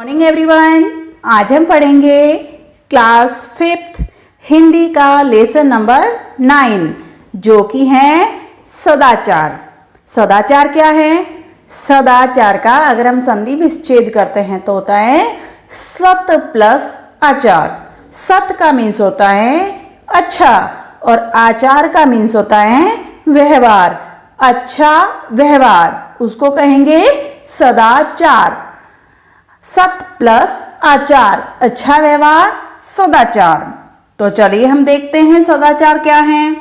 Morning everyone. आज हम पढ़ेंगे क्लास 5th हिंदी का लेसन नंबर 9 जो कि है सदाचार। सदाचार क्या है? सदाचार का अगर हम संधि विच्छेद करते हैं तो होता है सत प्लस आचार। सत का मीन्स होता है अच्छा और आचार का मीन्स होता है व्यवहार। अच्छा व्यवहार उसको कहेंगे सदाचार। सत प्लस आचार, अच्छा व्यवहार, सदाचार। तो चलिए हम देखते हैं सदाचार क्या है।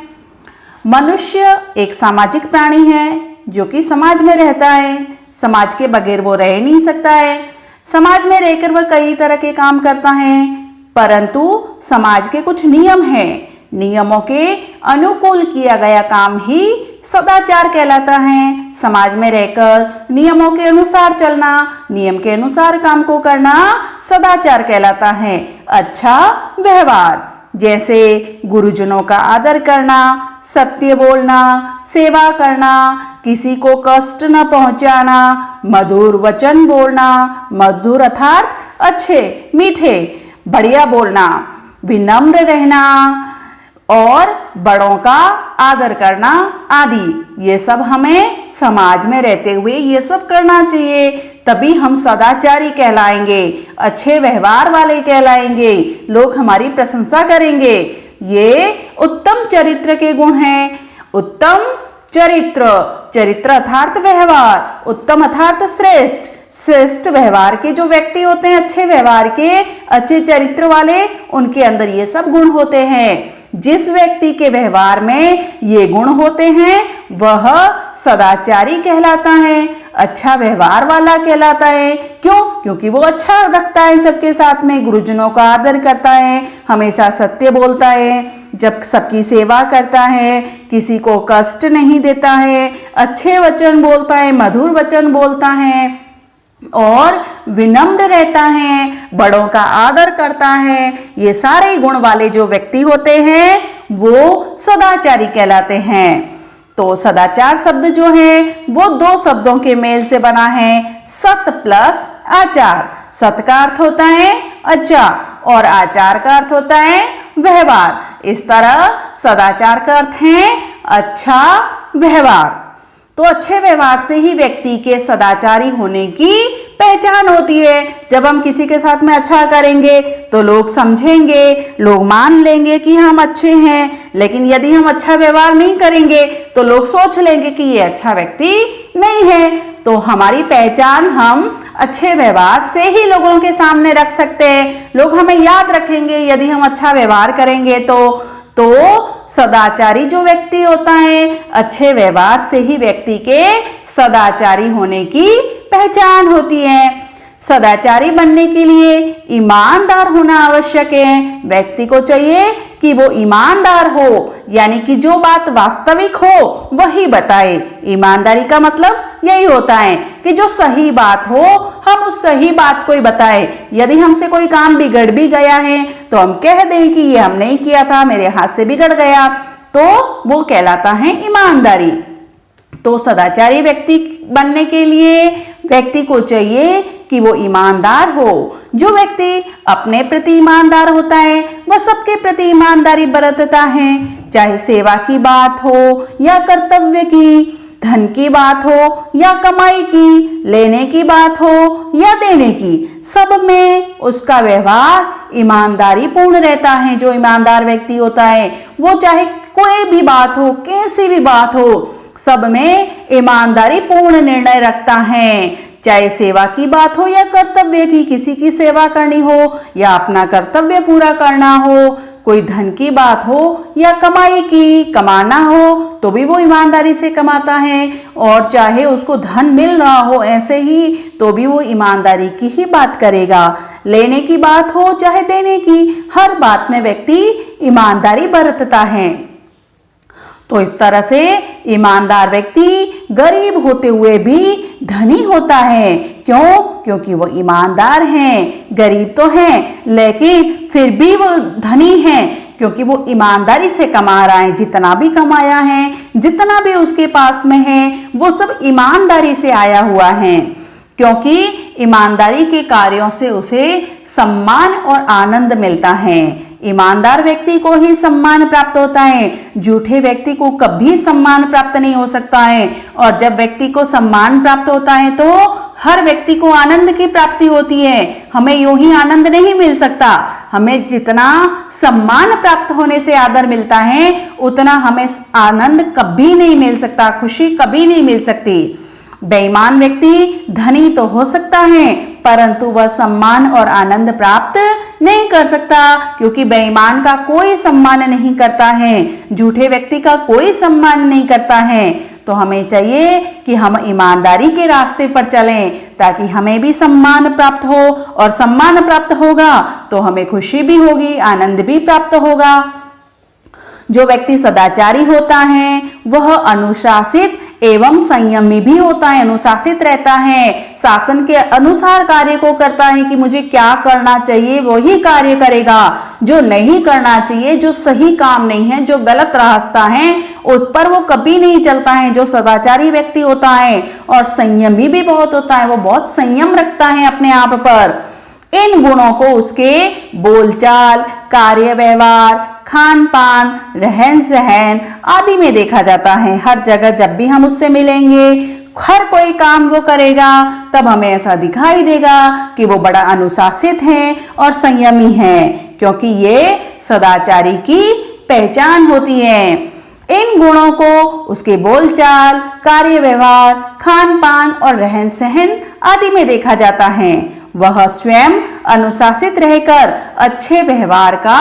मनुष्य एक सामाजिक प्राणी है जो कि समाज में रहता है। समाज के बगैर वो रह नहीं सकता है। समाज में रहकर वह कई तरह के काम करता है, परंतु समाज के कुछ नियम हैं। नियमों के अनुकूल किया गया काम ही सदाचार कहलाता है। समाज में रहकर नियमों के अनुसार चलना, नियम के अनुसार काम को करना सदाचार कहलाता है। अच्छा व्यवहार जैसे गुरुजनों का आदर करना, सत्य बोलना, सेवा करना, किसी को कष्ट न पहुंचाना, मधुर वचन बोलना, मधुर अर्थात अच्छे मीठे बढ़िया बोलना, विनम्र रहना और बड़ों का आदर करना आदि। ये सब हमें समाज में रहते हुए ये सब करना चाहिए, तभी हम सदाचारी कहलाएंगे, अच्छे व्यवहार वाले कहलाएंगे, लोग हमारी प्रशंसा करेंगे। ये उत्तम चरित्र के गुण हैं। उत्तम चरित्र, चरित्र अर्थात व्यवहार, उत्तम अर्थात श्रेष्ठ। श्रेष्ठ व्यवहार के जो व्यक्ति होते हैं, अच्छे व्यवहार के, अच्छे चरित्र वाले, उनके अंदर ये सब गुण होते हैं। जिस व्यक्ति के व्यवहार में ये गुण होते हैं वह सदाचारी कहलाता है, अच्छा व्यवहार वाला कहलाता है। क्यों? क्योंकि वो अच्छा रखता है सबके साथ में, गुरुजनों का आदर करता है, हमेशा सत्य बोलता है, जब सबकी सेवा करता है, किसी को कष्ट नहीं देता है, अच्छे वचन बोलता है, मधुर वचन बोलता है और विनम्र रहता है, बड़ों का आदर करता है। ये सारे गुण वाले जो व्यक्ति होते हैं वो सदाचारी कहलाते हैं। तो सदाचार शब्द जो है वो दो शब्दों के मेल से बना है, सत प्लस आचार। सत का अर्थ होता है अच्छा और आचार का अर्थ होता है व्यवहार। इस तरह सदाचार का अर्थ है अच्छा व्यवहार। तो अच्छे व्यवहार से ही व्यक्ति के सदाचारी होने की पहचान होती है। जब हम किसी के साथ में अच्छा करेंगे तो लोग समझेंगे, लोग मान लेंगे कि हम अच्छे हैं। लेकिन यदि हम अच्छा व्यवहार नहीं करेंगे तो लोग सोच लेंगे कि ये अच्छा व्यक्ति नहीं है। तो हमारी पहचान हम अच्छे व्यवहार से ही लोगों के सामने रख सकते हैं। लोग हमें याद रखेंगे यदि हम अच्छा व्यवहार करेंगे तो सदाचारी जो व्यक्ति होता है, अच्छे व्यवहार से ही व्यक्ति के सदाचारी होने की पहचान होती है। सदाचारी बनने के लिए ईमानदार होना आवश्यक है। व्यक्ति को चाहिए कि वो ईमानदार हो, यानी कि जो बात वास्तविक हो वही बताए। ईमानदारी का मतलब यही होता है कि जो सही बात हो हम उस सही बात को ही बताए। यदि हमसे कोई काम बिगड़ भी गया है तो हम कह दें कि ये हम नहीं किया था, मेरे हाथ से बिगड़ गया, तो वो कहलाता है ईमानदारी। तो सदाचारी व्यक्ति बनने के लिए व्यक्ति को चाहिए कि वो ईमानदार हो। जो व्यक्ति अपने प्रति ईमानदार होता है वह सबके प्रति ईमानदारी बरतता है, चाहे सेवा की बात हो या कर्तव्य की, धन की बात हो या कमाई की, लेने की बात हो या देने की, सब में उसका व्यवहार ईमानदारी पूर्ण रहता है। जो ईमानदार व्यक्ति होता है वो चाहे कोई भी बात हो, कैसी भी बात हो, सब में ईमानदारी पूर्ण निर्णय रखता है। चाहे सेवा की बात हो या कर्तव्य की, किसी की सेवा करनी हो या अपना कर्तव्य पूरा करना हो, कोई धन की बात हो या कमाई की, कमाना हो तो भी वो ईमानदारी से कमाता है। और चाहे उसको धन मिल रहा हो ऐसे ही तो भी वो ईमानदारी की ही बात करेगा। लेने की बात हो चाहे देने की, हर बात में व्यक्ति ईमानदारी बरतता है। तो इस तरह से ईमानदार व्यक्ति गरीब होते हुए भी धनी होता है। क्यों? क्योंकि वो ईमानदार हैं। गरीब तो हैं लेकिन फिर भी वो धनी हैं क्योंकि वो ईमानदारी से कमा रहा है। जितना भी कमाया है, जितना भी उसके पास में है, वो सब ईमानदारी से आया हुआ है। क्योंकि ईमानदारी के कार्यों से उसे सम्मान और आनंद मिलता है। ईमानदार व्यक्ति को ही सम्मान प्राप्त होता है, झूठे व्यक्ति को कभी सम्मान प्राप्त नहीं हो सकता है। और जब व्यक्ति को सम्मान प्राप्त होता है तो हर व्यक्ति को आनंद की प्राप्ति होती है। हमें यूं ही आनंद नहीं मिल सकता, हमें जितना सम्मान प्राप्त होने से आदर मिलता है उतना हमें आनंद कभी नहीं मिल सकता, खुशी कभी नहीं मिल सकती। बेईमान व्यक्ति धनी तो हो सकता है परंतु वह सम्मान और आनंद प्राप्त नहीं कर सकता, क्योंकि बेईमान का कोई सम्मान नहीं करता है, झूठे व्यक्ति का कोई सम्मान नहीं करता है। तो हमें चाहिए कि हम ईमानदारी के रास्ते पर चलें ताकि हमें भी सम्मान प्राप्त हो, और सम्मान प्राप्त होगा तो हमें खुशी भी होगी, आनंद भी प्राप्त होगा। जो व्यक्ति सदाचारी होता है वह अनुशासित एवं संयमी भी होता है, अनुशासित रहता है, शासन के अनुसार कार्य को करता है कि मुझे क्या करना चाहिए वही कार्य करेगा, जो नहीं करना चाहिए, जो सही काम नहीं है, जो गलत रास्ता है उस पर वो कभी नहीं चलता है। जो सदाचारी व्यक्ति होता है और संयमी भी बहुत होता है, वो बहुत संयम रखता है अपने आप पर। इन गुणों को उसके बोलचाल, कार्य व्यवहार, खान पान, रहन सहन आदि में देखा जाता है। हर जगह जब भी हम उससे मिलेंगे, हर कोई काम वो करेगा तब हमें ऐसा दिखाई देगा कि वो बड़ा अनुशासित है और संयमी है, क्योंकि ये सदाचारी की पहचान होती है। इन गुणों को उसके बोलचाल, कार्य व्यवहार, खान पान और रहन सहन आदि में देखा जाता है। वह स्वयं अनुशासित रहकर अच्छे व्यवहार का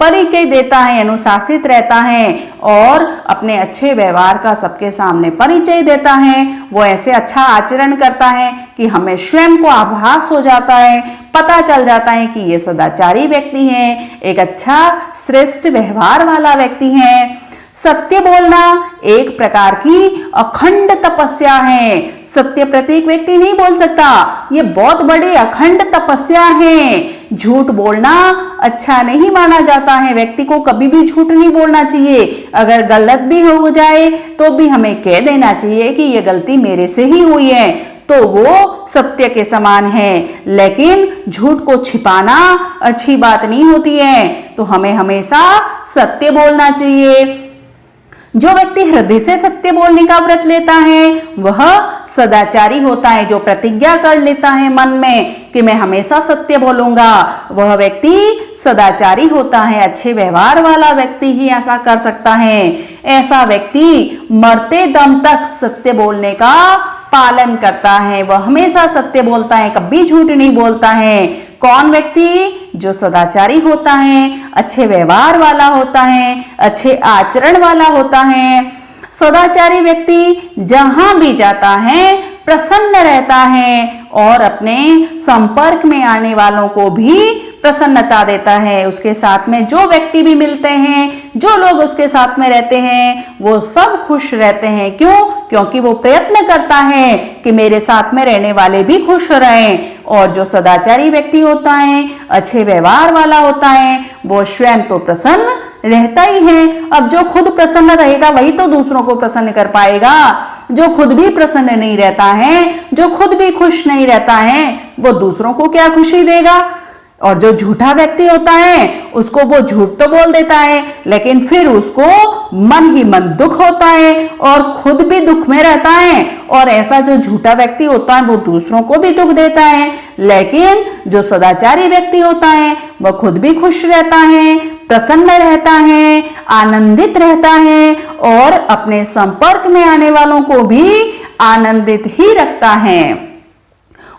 परिचय देता है, अनुशासित रहता है और अपने अच्छे व्यवहार का सबके सामने परिचय देता है। वो ऐसे अच्छा आचरण करता है कि हमें स्वयं को आभास हो जाता है, पता चल जाता है कि ये सदाचारी व्यक्ति है, एक अच्छा श्रेष्ठ व्यवहार वाला व्यक्ति है। सत्य बोलना एक प्रकार की अखंड तपस्या है। सत्य प्रत्येक व्यक्ति नहीं बोल सकता, ये बहुत बड़ी अखंड तपस्या है। झूठ बोलना अच्छा नहीं माना जाता है, व्यक्ति को कभी भी झूठ नहीं बोलना चाहिए। अगर गलत भी हो जाए तो भी हमें कह देना चाहिए कि ये गलती मेरे से ही हुई है, तो वो सत्य के समान है। लेकिन झूठ को छिपाना अच्छी बात नहीं होती है, तो हमें हमेशा सत्य बोलना चाहिए। जो व्यक्ति हृदय से सत्य बोलने का व्रत लेता है वह सदाचारी होता है। जो प्रतिज्ञा कर लेता है मन में कि मैं हमेशा सत्य बोलूंगा, वह व्यक्ति सदाचारी होता है। अच्छे व्यवहार वाला व्यक्ति ही ऐसा कर सकता है। ऐसा व्यक्ति मरते दम तक सत्य बोलने का पालन करता है, वह हमेशा सत्य बोलता है, कभी झूठ नहीं बोलता है। कौन व्यक्ति? जो सदाचारी होता है, अच्छे व्यवहार वाला होता है, अच्छे आचरण वाला होता है। सदाचारी व्यक्ति जहां भी जाता है प्रसन्न रहता है और अपने संपर्क में आने वालों को भी प्रसन्नता देता है। उसके साथ में जो व्यक्ति भी मिलते हैं, जो लोग उसके साथ में रहते हैं, वो सब खुश रहते हैं। क्यों? क्योंकि वो प्रयत्न करता है कि मेरे साथ में रहने वाले भी खुश रहें। और जो सदाचारी व्यक्ति होता है, अच्छे व्यवहार वाला होता है, वो स्वयं तो प्रसन्न रहता ही है। अब जो खुद प्रसन्न रहेगा वही तो दूसरों को प्रसन्न कर पाएगा। जो खुद भी प्रसन्न नहीं रहता है, जो खुद भी खुश नहीं रहता है, वो दूसरों को क्या खुशी देगा। और जो झूठा व्यक्ति होता है उसको वो झूठ तो बोल देता है, लेकिन फिर उसको मन ही मन दुख होता है और खुद भी दुख में रहता है। और ऐसा जो झूठा व्यक्ति होता है वो दूसरों को भी दुख देता है। लेकिन जो सदाचारी व्यक्ति होता है वह खुद भी खुश रहता है, प्रसन्न रहता है, आनंदित रहता है और अपने संपर्क में आने वालों को भी आनंदित ही रखता है।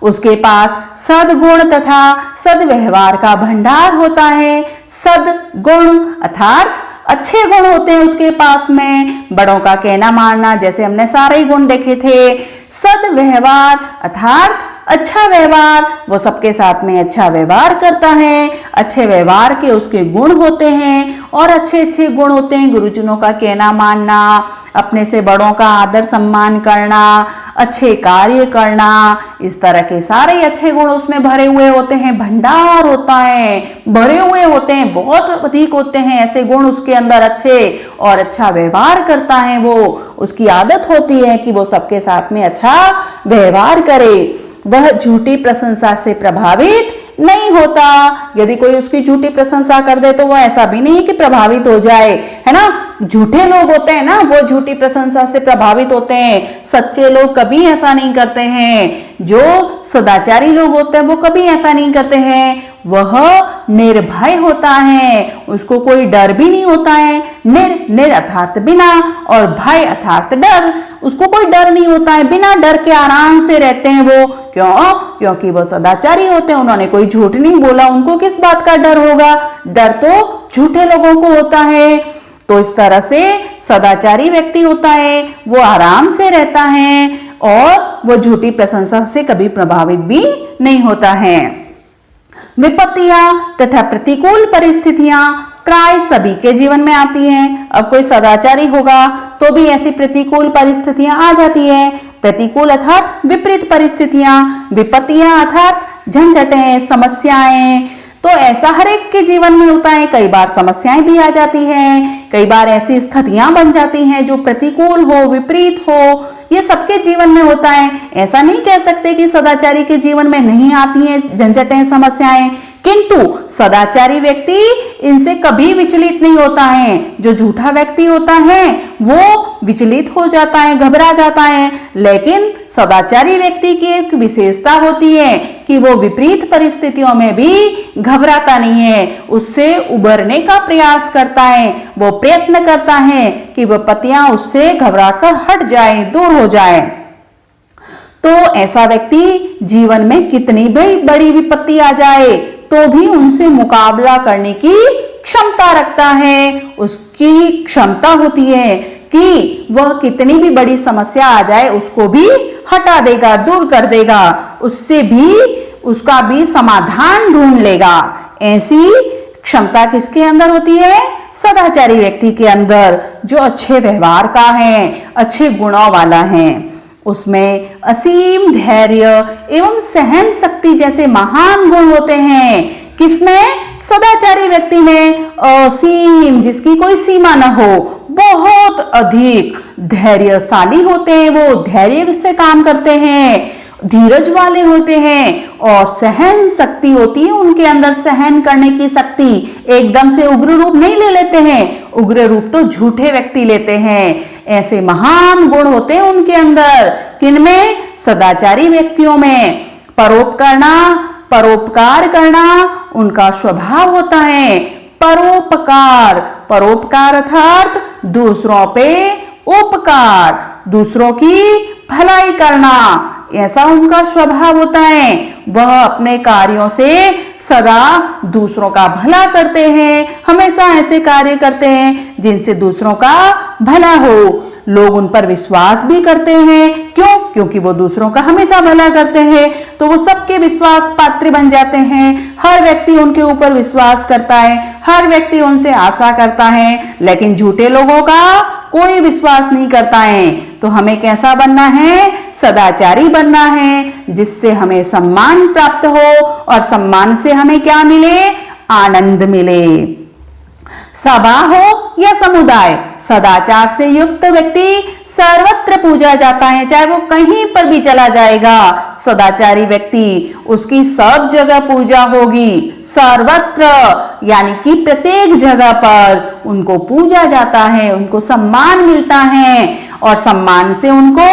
उसके पास सद्गुण तथा सद्व्यवहार का भंडार होता है। सद्गुण अर्थात अच्छे गुण होते हैं उसके पास में, बड़ों का कहना मानना, जैसे हमने सारे गुण देखे थे। सद्व्यवहार अर्थात अच्छा व्यवहार, वो सबके साथ में अच्छा व्यवहार करता है। अच्छे व्यवहार के उसके गुण होते हैं और अच्छे अच्छे गुण होते हैं गुरुजनों का कहना मानना, अपने से बड़ों का आदर सम्मान करना, अच्छे कार्य करना, इस तरह के सारे अच्छे गुण उसमें भरे हुए होते हैं। भंडार होता है, भरे हुए होते हैं, बहुत अधिक होते हैं ऐसे गुण उसके अंदर अच्छे। और अच्छा व्यवहार करता है वो, उसकी आदत होती है कि वो सबके साथ में अच्छा व्यवहार करे। वह झूठी प्रशंसा से प्रभावित नहीं होता। यदि कोई उसकी झूठी प्रशंसा कर दे तो वो ऐसा भी नहीं कि प्रभावित हो जाए, है ना। झूठे लोग होते हैं ना, वो झूठी प्रशंसा से प्रभावित होते हैं। सच्चे लोग कभी ऐसा नहीं करते हैं। जो सदाचारी लोग होते हैं वो कभी ऐसा नहीं करते हैं। वह निर्भय होता है, उसको कोई डर भी नहीं होता है। निर अर्थात बिना और भय अर्थात डर, उसको कोई डर नहीं होता है। बिना डर के आराम से रहते हैं वो। क्योंकि वो सदाचारी होते हैं, उन्होंने कोई झूठ नहीं बोला, उनको किस बात का डर होगा। डर तो झूठे लोगों को होता है। तो इस तरह से सदाचारी व्यक्ति होता है, वो आराम से रहता है और वो झूठी प्रशंसा से कभी प्रभावित भी नहीं होता है। विपत्तियां तथा प्रतिकूल परिस्थितियां प्राय सभी के जीवन में आती हैं। अब कोई सदाचारी होगा तो भी ऐसी प्रतिकूल परिस्थितियां आ जाती है। प्रतिकूल अर्थात विपरीत परिस्थितियां, विपत्तियां अर्थात झंझटें, समस्याएं। तो ऐसा हर एक के जीवन में होता है। कई बार समस्याएं भी आ जाती हैं, कई बार ऐसी स्थितियां बन जाती हैं जो प्रतिकूल हो, विपरीत हो। ये सबके जीवन में होता है। ऐसा नहीं कह सकते कि सदाचारी के जीवन में नहीं आती हैं झंझटें, समस्याएं, किंतु सदाचारी व्यक्ति इनसे कभी विचलित नहीं होता है। जो झूठा व्यक्ति होता है वो विचलित हो जाता है, घबरा जाता है। लेकिन सदाचारी व्यक्ति की एक विशेषता होती है कि वो विपरीत परिस्थितियों में भी घबराता नहीं है, उससे उबरने का प्रयास करता है। वो प्रयत्न करता है कि विपत्तियां उससे घबराकर हट जाए, दूर हो जाए। तो ऐसा व्यक्ति जीवन में कितनी भी बड़ी विपत्ति आ जाए तो भी उनसे मुकाबला करने की क्षमता रखता है। उसकी क्षमता होती है कि वह कितनी भी बड़ी समस्या आ जाए उसको भी हटा देगा, दूर कर देगा, उससे भी उसका भी समाधान ढूंढ लेगा। ऐसी क्षमता किसके अंदर होती है? सदाचारी व्यक्ति के अंदर, जो अच्छे व्यवहार का है, अच्छे गुणों वाला है। उसमें असीम धैर्य एवं सहन शक्ति जैसे महान गुण होते हैं। किसमें? सदाचारी व्यक्ति में असीम, जिसकी कोई सीमा न हो, बहुत अधिक धैर्यशाली होते हैं। वो धैर्य से काम करते हैं, धीरज वाले होते हैं और सहन शक्ति होती है उनके अंदर, सहन करने की शक्ति। एकदम से उग्र रूप नहीं ले लेते हैं, उग्र रूप तो झूठे व्यक्ति लेते हैं। ऐसे महान गुण होते हैं उनके अंदर। किनमें? सदाचारी व्यक्तियों में। परोपकार करना उनका स्वभाव होता है। परोपकार, परोपकार अर्थात दूसरों पे उपकार, दूसरों की भलाई करना, ऐसा उनका स्वभाव होता है। वह अपने कार्यों से सदा दूसरों का भला करते हैं, हमेशा ऐसे कार्य करते हैं जिनसे दूसरों का भला हो। लोग उन पर विश्वास भी करते हैं। क्यों? क्योंकि वो दूसरों का हमेशा भला करते हैं, तो वो सबके विश्वास पात्र बन जाते हैं। हर व्यक्ति उनके ऊपर विश्वास करता है, हर व्यक्ति उनसे आशा करता है। लेकिन झूठे लोगों का कोई विश्वास नहीं करता है। तो हमें कैसा बनना है? सदाचारी बनना है, जिससे हमें सम्मान प्राप्त हो और सम्मान से हमें क्या मिले? आनंद मिले। सभा हो या समुदाय, सदाचार से युक्त व्यक्ति सर्वत्र पूजा जाता है। चाहे वो कहीं पर भी चला जाएगा, सदाचारी व्यक्ति, उसकी सब जगह पूजा होगी। सर्वत्र यानी कि प्रत्येक जगह पर उनको पूजा जाता है, उनको सम्मान मिलता है और सम्मान से उनको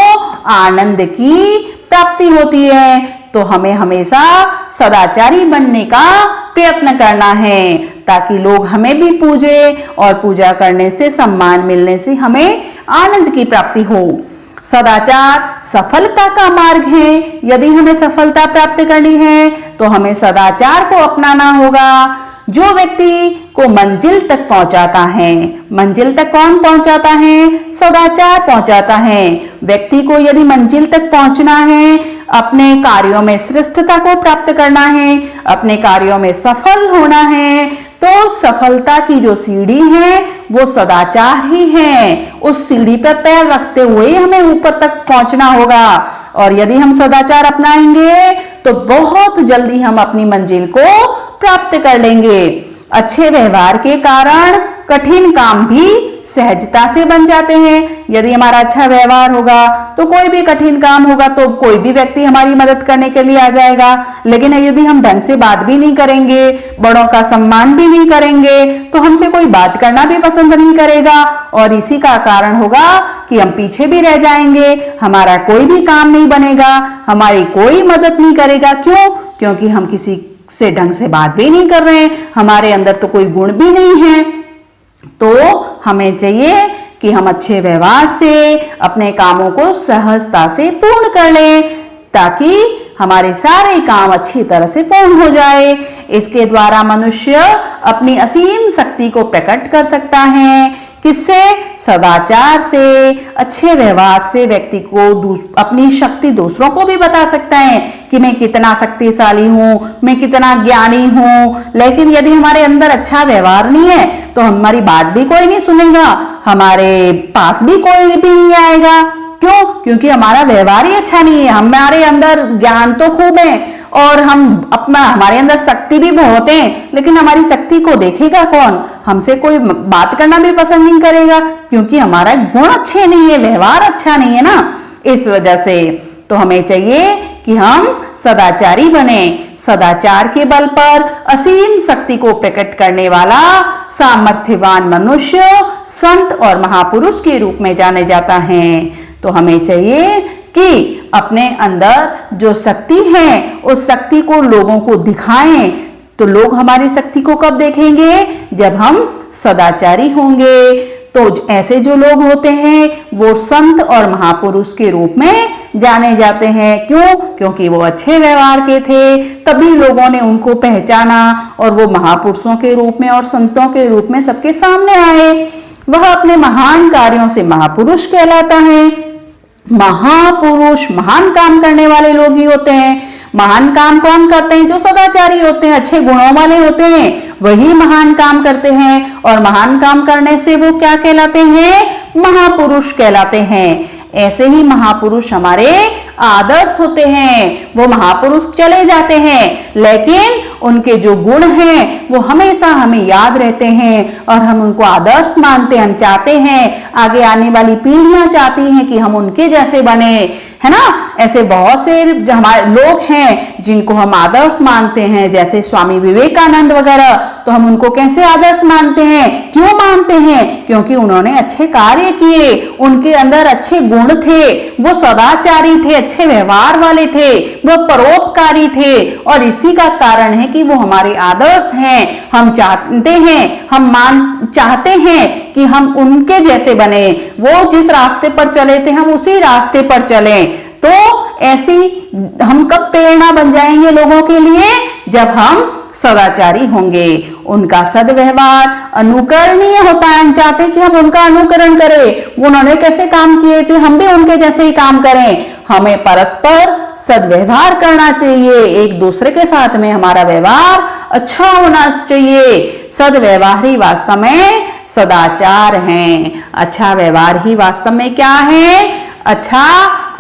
आनंद की प्राप्ति होती है। तो हमें हमेशा सदाचारी बनने का प्रयत्न करना है, ताकि लोग हमें भी पूजे और पूजा करने से, सम्मान मिलने से हमें आनंद की प्राप्ति हो। सदाचार सफलता का मार्ग है। यदि हमें सफलता प्राप्त करनी है तो हमें सदाचार को अपनाना होगा, जो व्यक्ति को मंजिल तक पहुंचाता है। मंजिल तक कौन पहुंचाता है? सदाचार पहुंचाता है। व्यक्ति को यदि मंजिल तक पहुंचना है, अपने कार्यों में श्रेष्ठता को प्राप्त करना है, अपने कार्यों में सफल होना है, तो सफलता की जो सीढ़ी है वो सदाचार ही है। उस सीढ़ी पर पैर रखते हुए हमें ऊपर तक पहुंचना होगा। और यदि हम सदाचार अपनाएंगे तो बहुत जल्दी हम अपनी मंजिल को प्राप्त कर लेंगे। अच्छे व्यवहार के कारण कठिन काम भी सहजता से बन जाते हैं। यदि हमारा अच्छा व्यवहार होगा तो कोई भी कठिन काम होगा तो कोई भी व्यक्ति हमारी मदद करने के लिए आ जाएगा। लेकिन यदि हम ढंग से बात भी नहीं करेंगे, बड़ों का सम्मान भी नहीं करेंगे, तो हमसे कोई बात करना भी पसंद नहीं करेगा और इसी का कारण होगा कि हम पीछे भी रह जाएंगे, हमारा कोई भी काम नहीं बनेगा, हमारी कोई मदद नहीं करेगा। क्यों? क्योंकि हम किसी से ढंग से बात भी नहीं कर रहे हैं, हमारे अंदर तो कोई गुण भी नहीं है। तो हमें चाहिए कि हम अच्छे व्यवहार से अपने कामों को सहजता से पूर्ण कर लें ताकि हमारे सारे काम अच्छी तरह से पूर्ण हो जाए। इसके द्वारा मनुष्य अपनी असीम शक्ति को प्रकट कर सकता है। किससे? सदाचार से, अच्छे व्यवहार से व्यक्ति को अपनी शक्ति दूसरों को भी बता सकता है कि मैं कितना शक्तिशाली हूँ, मैं कितना ज्ञानी हूँ। लेकिन यदि हमारे अंदर अच्छा व्यवहार नहीं है तो हमारी बात भी कोई नहीं सुनेगा, हमारे पास भी कोई भी नहीं आएगा। क्यों? क्योंकि हमारा व्यवहार ही अच्छा नहीं है। हमारे अंदर ज्ञान तो खूब है और हमारे अंदर शक्ति भी बहुत है, लेकिन हमारी शक्ति को देखेगा कौन? हमसे कोई बात करना भी पसंद नहीं करेगा क्योंकि हमारा गुण अच्छे नहीं है, व्यवहार अच्छा नहीं है ना। इस वजह से तो हमें चाहिए कि हम सदाचारी बने। सदाचार के बल पर असीम शक्ति को प्रकट करने वाला सामर्थ्यवान मनुष्य संत और महापुरुष के रूप में जाने जाता है। तो हमें चाहिए कि अपने अंदर जो शक्ति है उस शक्ति को लोगों को दिखाएं। तो लोग हमारी शक्ति को कब देखेंगे? जब हम सदाचारी होंगे। तो ऐसे जो लोग होते हैं वो संत और महापुरुष के रूप में जाने जाते हैं। क्यों? क्योंकि वो अच्छे व्यवहार के थे, तभी लोगों ने उनको पहचाना और वो महापुरुषों के रूप में और संतों के रूप में सबके सामने आए। वह अपने महान कार्यों से महापुरुष कहलाता है। महापुरुष महान काम करने वाले लोग ही होते हैं। महान काम कौन करते हैं? जो सदाचारी होते हैं, अच्छे गुणों वाले होते हैं, वही महान काम करते हैं। और महान काम करने से वो क्या कहलाते हैं? महापुरुष कहलाते हैं। ऐसे ही महापुरुष हमारे आदर्श होते हैं। वो महापुरुष चले जाते हैं लेकिन उनके जो गुण हैं वो हमेशा हमें याद रहते हैं और हम उनको आदर्श मानते हैं। हम चाहते हैं, आगे आने वाली पीढ़ियां चाहती हैं कि हम उनके जैसे बने, है ना। ऐसे बहुत से हमारे लोग हैं जिनको हम आदर्श मानते हैं, जैसे स्वामी विवेकानंद वगैरह। तो हम उनको कैसे आदर्श मानते हैं? क्यों मानते हैं? क्योंकि उन्होंने अच्छे कार्य किए, उनके अंदर अच्छे गुण थे, वो सदाचारी थे, अच्छे व्यवहार वाले थे, वो परोपकारी थे। और इसी का कारण है कि वो हमारे आदर्श हैं। हम चाहते हैं, चाहते हैं कि हम उनके जैसे बने। वो जिस रास्ते पर चले थे हम उसी रास्ते पर चलें। तो ऐसी हम कब प्रेरणा बन जाएंगे लोगों के लिए? जब हम सदाचारी होंगे। उनका सद्व्यवहार अनुकरणीय होता है। हम चाहते हैं कि हम उनका अनुकरण करें। उन्होंने कैसे काम किए थे, हम भी उनके जैसे ही काम करें। हमें परस्पर सद्व्यवहार करना चाहिए। एक दूसरे के साथ में हमारा व्यवहार अच्छा होना चाहिए। सद्व्यवहार ही वास्तव में सदाचार है। अच्छा व्यवहार ही वास्तव में क्या है? अच्छा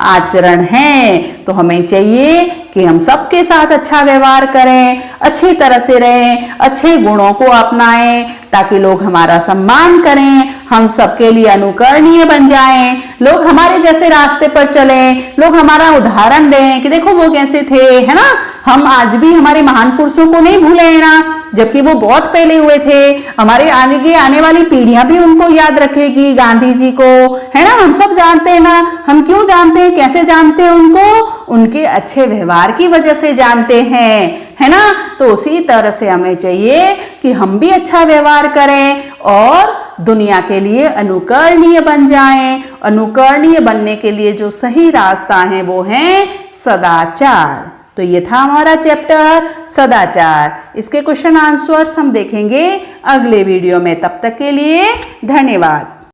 आचरण है। तो हमें चाहिए कि हम सबके साथ अच्छा व्यवहार करें, अच्छी तरह से रहें, अच्छे गुणों को अपनाएं ताकि लोग हमारा सम्मान करें, हम सबके लिए अनुकरणीय बन जाएं, लोग हमारे जैसे रास्ते पर चलें, लोग हमारा उदाहरण दें कि देखो वो कैसे थे, है ना। हम आज भी हमारे महान पुरुषों को नहीं भूले हैं ना, जबकि वो बहुत पहले हुए थे। हमारे आने वाली पीढ़ियां भी उनको याद रखेगी, गांधी जी को, है ना। हम सब जानते हैं ना। हम क्यों जानते हैं, कैसे जानते हैं उनको? उनके अच्छे व्यवहार की वजह से जानते हैं, है ना। तो उसी तरह से हमें चाहिए कि हम भी अच्छा व्यवहार करें और दुनिया के लिए अनुकरणीय बन जाएं। अनुकरणीय बनने के लिए जो सही रास्ता है वो है सदाचार। तो ये था हमारा चैप्टर सदाचार। इसके क्वेश्चन आंसर्स हम देखेंगे अगले वीडियो में। तब तक के लिए धन्यवाद।